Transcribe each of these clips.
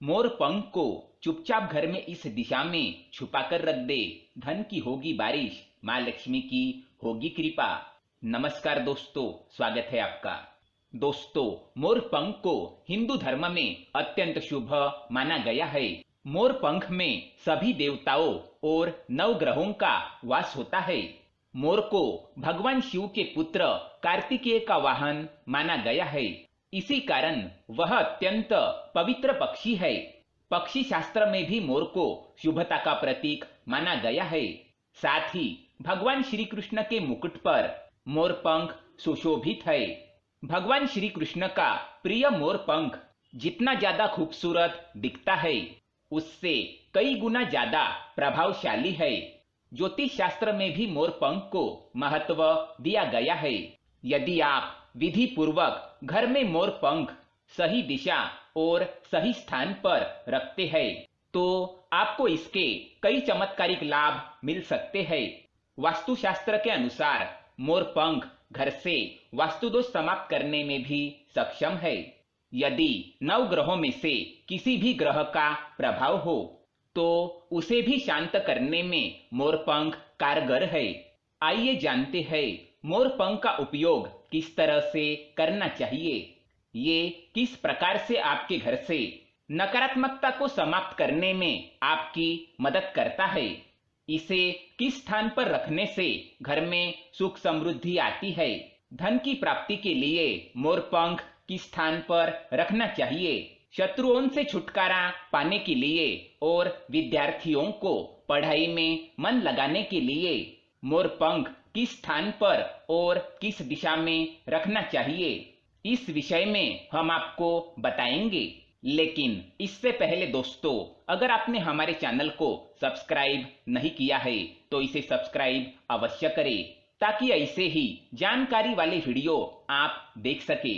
मोर पंख को चुपचाप घर में इस दिशा में छुपा कर रख दे। धन की होगी बारिश, माँ लक्ष्मी की होगी कृपा। नमस्कार दोस्तों, स्वागत है आपका। दोस्तों, मोर पंख को हिंदू धर्म में अत्यंत शुभ माना गया है। मोर पंख में सभी देवताओं और नवग्रहों का वास होता है। मोर को भगवान शिव के पुत्र कार्तिकेय का वाहन माना गया है। इसी कारण वह अत्यंत पवित्र पक्षी है। पक्षी शास्त्र में भी मोर को शुभता का प्रतीक माना गया है। साथ ही भगवान श्री कृष्ण के मुकुट पर मोर पंख सुशोभित है। भगवान श्री कृष्ण का प्रिय मोर पंख जितना ज्यादा खूबसूरत दिखता है, उससे कई गुना ज्यादा प्रभावशाली है। ज्योतिष शास्त्र में भी मोर पंख को महत्व दिया गया है। यदि आप विधि पूर्वक घर में मोर पंख सही दिशा और सही स्थान पर रखते हैं, तो आपको इसके कई चमत्कारिक लाभ मिल सकते हैं। वास्तुशास्त्र के अनुसार मोर पंख घर से वास्तु दोष समाप्त करने में भी सक्षम है। यदि 9 ग्रहों में से किसी भी ग्रह का प्रभाव हो, तो उसे भी शांत करने में मोर पंख कारगर है। आइए जानते हैं मोर पंख का उपयोग किस तरह से करना चाहिए। ये किस प्रकार से आपके घर से नकारात्मकता को समाप्त करने में आपकी मदद करता है। इसे किस स्थान पर रखने से घर में सुख समृद्धि आती है। धन की प्राप्ति के लिए मोर पंख किस स्थान पर रखना चाहिए। शत्रुओं से छुटकारा पाने के लिए और विद्यार्थियों को पढ़ाई में मन लगाने के लिए मोर पंख किस स्थान पर और किस दिशा में रखना चाहिए, इस विषय में हम आपको बताएंगे। लेकिन इससे पहले दोस्तों, अगर आपने हमारे चैनल को सब्सक्राइब नहीं किया है तो इसे सब्सक्राइब अवश्य करें, ताकि ऐसे ही जानकारी वाले वीडियो आप देख सके।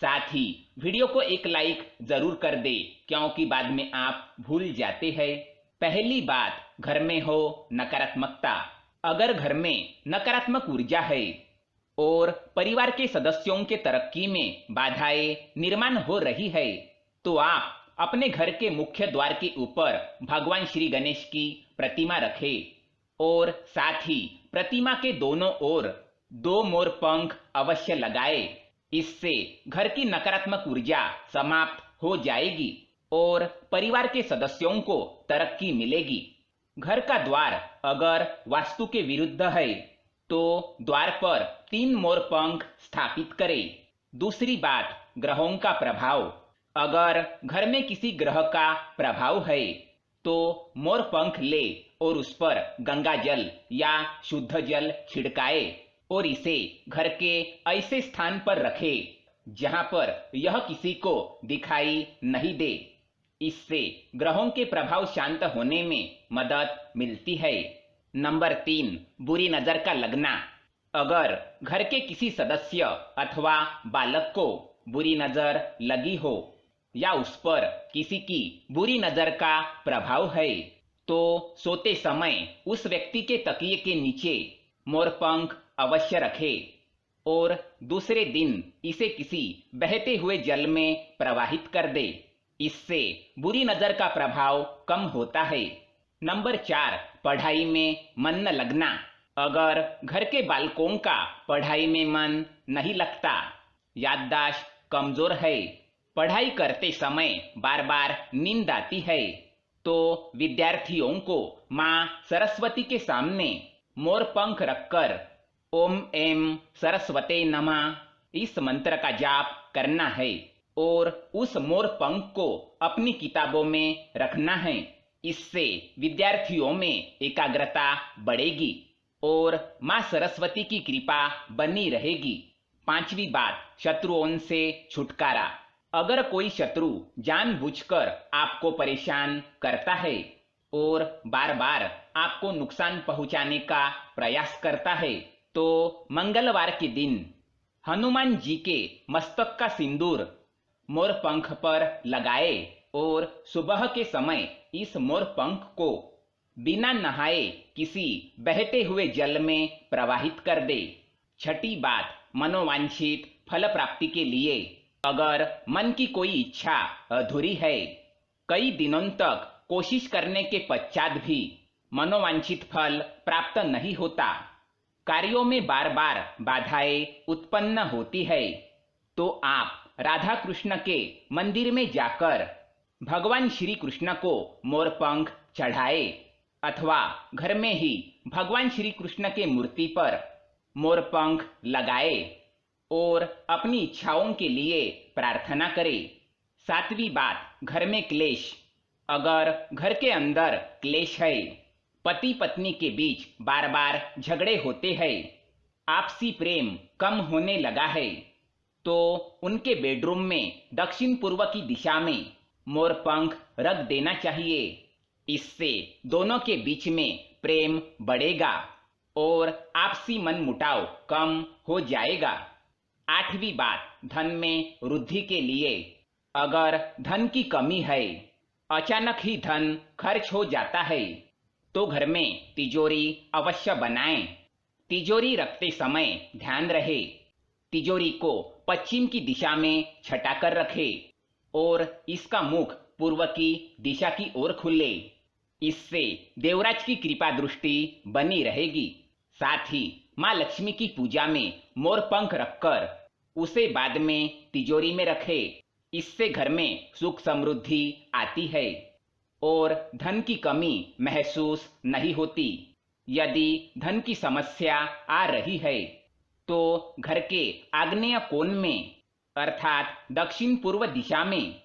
साथ ही वीडियो को एक लाइक जरूर कर दे, क्योंकि बाद में आप भूल जाते हैं। पहली बात, घर में हो नकारात्मकता। अगर घर में नकारात्मक ऊर्जा है और परिवार के सदस्यों के तरक्की में बाधाएं निर्माण हो रही है, तो आप अपने घर के मुख्य द्वार के ऊपर भगवान श्री गणेश की प्रतिमा रखें और साथ ही प्रतिमा के दोनों ओर 2 मोर पंख अवश्य लगाए। इससे घर की नकारात्मक ऊर्जा समाप्त हो जाएगी और परिवार के सदस्यों को तरक्की मिलेगी। घर का द्वार अगर वास्तु के विरुद्ध है, तो द्वार पर 3 मोर पंख स्थापित करें। दूसरी बात, ग्रहों का प्रभाव। अगर घर में किसी ग्रह का प्रभाव है, तो मोर पंख ले और उस पर गंगा जल या शुद्ध जल छिड़काए और इसे घर के ऐसे स्थान पर रखे जहां पर यह किसी को दिखाई नहीं दे। इससे ग्रहों के प्रभाव शांत होने में मदद मिलती है। नंबर 3, बुरी नजर का लगना। अगर घर के किसी सदस्य अथवा बालक को बुरी नजर लगी हो या उस पर किसी की बुरी नजर का प्रभाव है, तो सोते समय उस व्यक्ति के तकिए के नीचे मोर पंख अवश्य रखें और दूसरे दिन इसे किसी बहते हुए जल में प्रवाहित कर दे। इससे बुरी नजर का प्रभाव कम होता है। नंबर 4, पढ़ाई में मन न लगना। अगर घर के बालकों का पढ़ाई में मन नहीं लगता, याददाश्त कमजोर है, पढ़ाई करते समय बार बार नींद आती है, तो विद्यार्थियों को माँ सरस्वती के सामने मोर पंख रखकर ओम ऐं सरस्वते नमः इस मंत्र का जाप करना है और उस मोर पंख को अपनी किताबों में रखना है। इससे विद्यार्थियों में एकाग्रता बढ़ेगी और माँ सरस्वती की कृपा बनी रहेगी। 5वीं बात, शत्रुओं से छुटकारा। अगर कोई शत्रु जानबूझकर आपको परेशान करता है और बार बार आपको नुकसान पहुंचाने का प्रयास करता है, तो मंगलवार के दिन हनुमान जी के मस्तक का सिंदूर मोर पंख पर लगाए और सुबह के समय इस मोर पंख को बिना नहाए किसी बहते हुए जल में प्रवाहित कर दे। 6ठी बात, मनोवांछित फल प्राप्ति के लिए अगर मन की कोई इच्छा अधूरी है, कई दिनों तक कोशिश करने के पश्चात भी मनोवांछित फल प्राप्त नहीं होता, कार्यों में बार बार बाधाएं उत्पन्न होती है, तो आप राधा कृष्ण के मंदिर में जाकर भगवान श्री कृष्ण को मोरपंख चढ़ाए अथवा घर में ही भगवान श्री कृष्ण के मूर्ति पर मोरपंख लगाए और अपनी इच्छाओं के लिए प्रार्थना करें। सातवीं बात, घर में क्लेश। अगर घर के अंदर क्लेश है, पति पत्नी के बीच बार बार झगड़े होते हैं, आपसी प्रेम कम होने लगा है, तो उनके बेडरूम में दक्षिण पूर्व की दिशा में मोरपंख रख देना चाहिए। इससे दोनों के बीच में प्रेम बढ़ेगा और आपसी मनमुटाव कम हो जाएगा। आठवीं बात, धन में वृद्धि के लिए। अगर धन की कमी है, अचानक ही धन खर्च हो जाता है, तो घर में तिजोरी अवश्य बनाएं। तिजोरी रखते समय ध्यान रहे तिजोरी को पश्चिम की दिशा में छटाकर रखें और इसका मुख पूर्व की दिशा की ओर खुले। इससे देवराज की कृपा दृष्टि बनी रहेगी। साथ ही माँ लक्ष्मी की पूजा में मोरपंख रखकर उसे बाद में तिजोरी में रखें। इससे घर में सुख समृद्धि आती है और धन की कमी महसूस नहीं होती। यदि धन की समस्या आ रही है, तो घर के आग्नेय कोण में अर्थात दक्षिण पूर्व दिशा में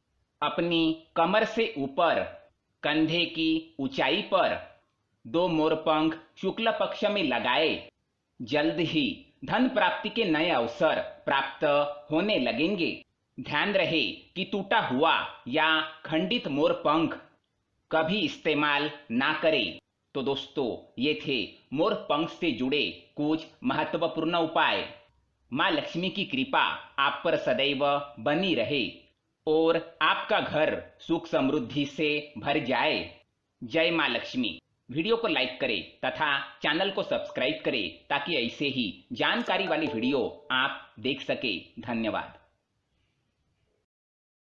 अपनी कमर से ऊपर कंधे की ऊंचाई पर 2 मोरपंख शुक्ल पक्ष में लगाए। जल्द ही धन प्राप्ति के नए अवसर प्राप्त होने लगेंगे। ध्यान रहे कि टूटा हुआ या खंडित मोरपंख कभी इस्तेमाल ना करें। तो दोस्तों, ये थे मोरपंख से जुड़े कुछ महत्वपूर्ण उपाय। माँ लक्ष्मी की कृपा आप पर सदैव बनी रहे और आपका घर सुख समृद्धि से भर जाए। जय माँ लक्ष्मी। वीडियो को लाइक करें तथा चैनल को सब्सक्राइब करें ताकि ऐसे ही जानकारी वाली वीडियो आप देख सके। धन्यवाद।